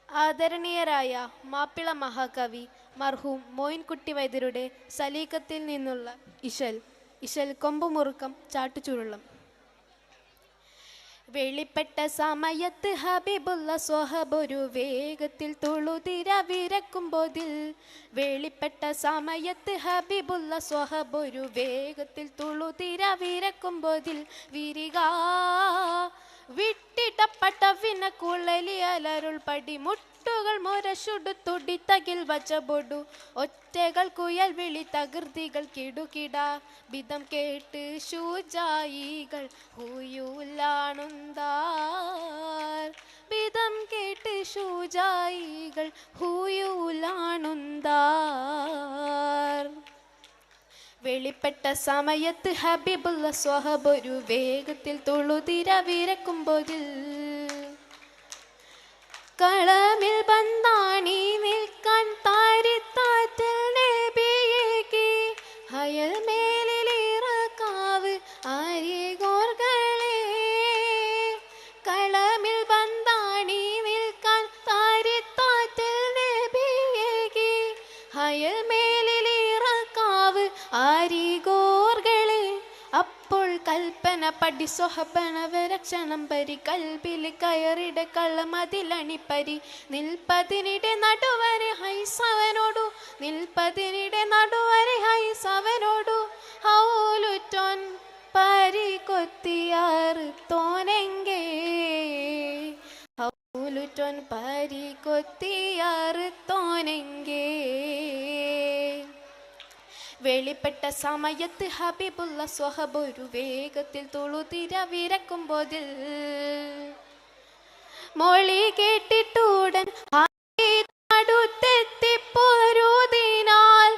ആദരണീയരായ മാപ്പിള മഹാകവി മർഹൂം മോയിൻകുട്ടി വൈദ്യരുടെ സലീക്കത്തിൽ നിന്നുള്ള ഇശൽ കൊമ്പുമുറുക്കം ചാട്ടുചുരുളം. വെളിപ്പെട്ട സമയത്ത് ഹബീബുള്ള സ്വഹബൊരു വേഗത്തിൽ തുളുതിര വിരക്കുമ്പോതിൽ. വെളിപ്പെട്ട സമയത്ത് ഹബീബുള്ള സ്വഹബൊരു വേഗത്തിൽ തുളുതിര വിരക്കുമ്പോതിൽ. വിരിക വിട്ടിടപ്പെട്ട വിനക്കുഴലി അലരുൾ പടി മുട്ടുകൾ മുരശുടു തുടിത്തകിൽ വച്ചബൊടു ഒറ്റകൾ കുയൽ വിളി തകൃതികൾ കിടുകിട വിധം കേട്ട് ശൂജായികൾ ഹൂയൂലാണുന്താർ. വിധം കേട്ട് ശൂജായികൾ ഹൂയൂലാണുന്താർ. വെളിപ്പെട്ട സമയത്ത് ഹബീബുള്ള സ്വഹബൊരു വേഗത്തിൽ തുളുതിര വിരക്കുമ്പോതിൽ. കളമിൽ ബന്ധാണി നിൽക്കാൻ താരിത്താറ്റൽ നബിയേകി ഹയൽ മേലിലിറക്കാവ് ആരിഗോർകളെ. കളമിൽ ബന്ധാണി നിൽക്കാൻ താരിത്താറ്റൽ നബിയേകി ഹയൽ മേലിലിറക്കാവ് ആരിഗോർകളെ. അപ്പോൾ കൽപ്പന പടി സ്വഹബനവരക്ഷണം പരി കൽബില് കയറിട കള്ളമതിലണിപ്പരി. നിൽപ്പതിനിടെ നടുവരെ ഹൈസവനോടു നിൽപ്പതിനിടെ നടുവരെ ഹൈസവനോടു ഹൗലുറ്റോൻ പരി കൊത്തിയാറ് തോനെങ്കേ. ഹൗലുറ്റോൻ പരി കൊത്തിയാറ് തോനെങ്കേ. വെളിപ്പെട്ട സമയത്ത് ഹബീബുള്ള സ്വഹബൊരു വേഗത്തിൽ തുളുതിര വിരക്കുമ്പോതിൽ. മൊഴി കേട്ടിട്ടുടൻ അടുത്തെത്തിപ്പോരുതിനാൽ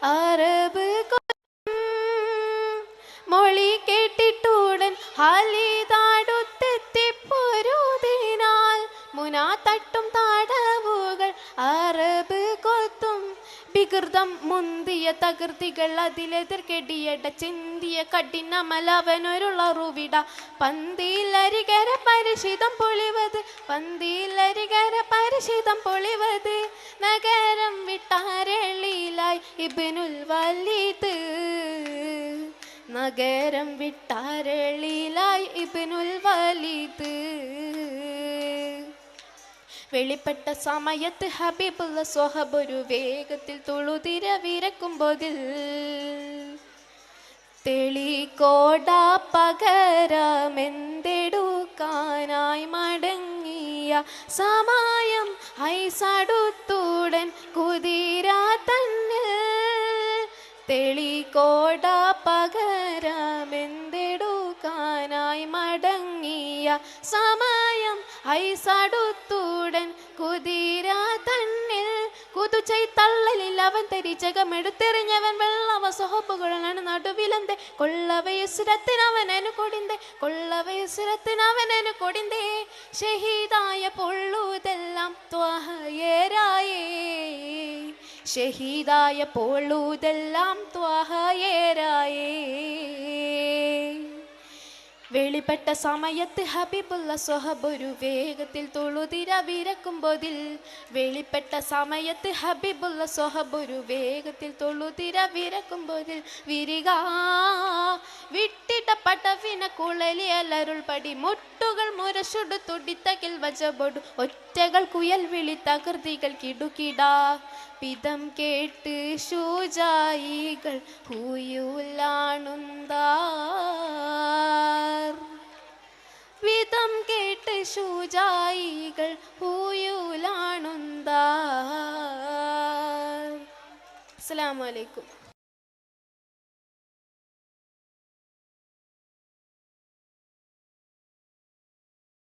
അറബ് മൊഴി കേട്ടിട്ടുടൻ ഹാലിതാടുത്തെത്തിപ്പോരുതിനാൽ മുനാ തട്ടും താടവുകൾ അറബ് കൊത്തും. വികൃതം മുന്തിയ തകൃതികൾ അതിലെതിർക്കെടിയട ചിന്തിയ കഠിനമലവനൊരുളറുവിട. പന്തിയിലരികര പരിശിതം പൊളിവത് പന്തിയിലരികര പരിശിതം പൊളിവത്. നഗരം വിട്ടാരളിയിലായി ഇബ്നുൽ വലീദ്. നഗരം വിട്ടാരളിയിലായി ഇബ്നുൽ വലീദ്. വെളിപ്പെട്ട സമയത്ത് ഹബീബുള്ള സ്വഹബൊരു വേഗത്തിൽ തുളുതിര വിരക്കുമ്പോതിൽ. തെളികോട പകരമെന്തെടുക്കാനായി മടങ്ങിയ സമയം ഹൈസടുത്തുടൻ കുതിര തന്നിൽ. തെളികോട പകരമെന്തെടുക്കാനായി മടങ്ങിയ സമയം ഹൈസടുത്തുടൻ കുതിര തന്നിൽ. കുതുചൈ തള്ളലിൽ അവൻ തരിച്ചകമെടുത്തെറിഞ്ഞവൻ വെള്ളവ സ്വഹബുകളാണ് നടുവിലന്തേ. കൊള്ളവയസുരത്തിനവനു കൊടിന്തേ കൊള്ളവയസുരത്തിനവനു കൊടിന്തേ. ഷഹീദായ പൊള്ളുതെല്ലാം ത്വഹയേരായേ. ഷഹീദായ പൊള്ളുതെല്ലാം ത്വഹയേരായേ. വെളിപ്പെട്ട സമയത്ത് ഹബീബുള്ള സ്വഹബൊരു വേഗത്തിൽ തുളുതിര വിരക്കുമ്പോതിൽ. വെളിപ്പെട്ട സമയത്ത് ഹബീബുള്ള സ്വഹബൊരു വേഗത്തിൽ തുളുതിര വിരക്കുമ്പോതിൽ. വിരിക വിട്ടിടപ്പെട്ട വിനക്കുഴലി അലരുൾ പടി മുട്ടുകൾ മുരശുടു തുടിത്തകിൽ വച്ചബൊടു ഒറ്റകൾ കുയൽ വിളി തകൃതികൾ കിടുകിട വിധം കേട്ട് ശൂജായികൾ ഹൂയൂലാണുന്താർ. വിധം കേട്ട് ശൂജായികൾ ഹൂയൂലാണുന്താർ. അസ്സലാമു അലൈക്കും.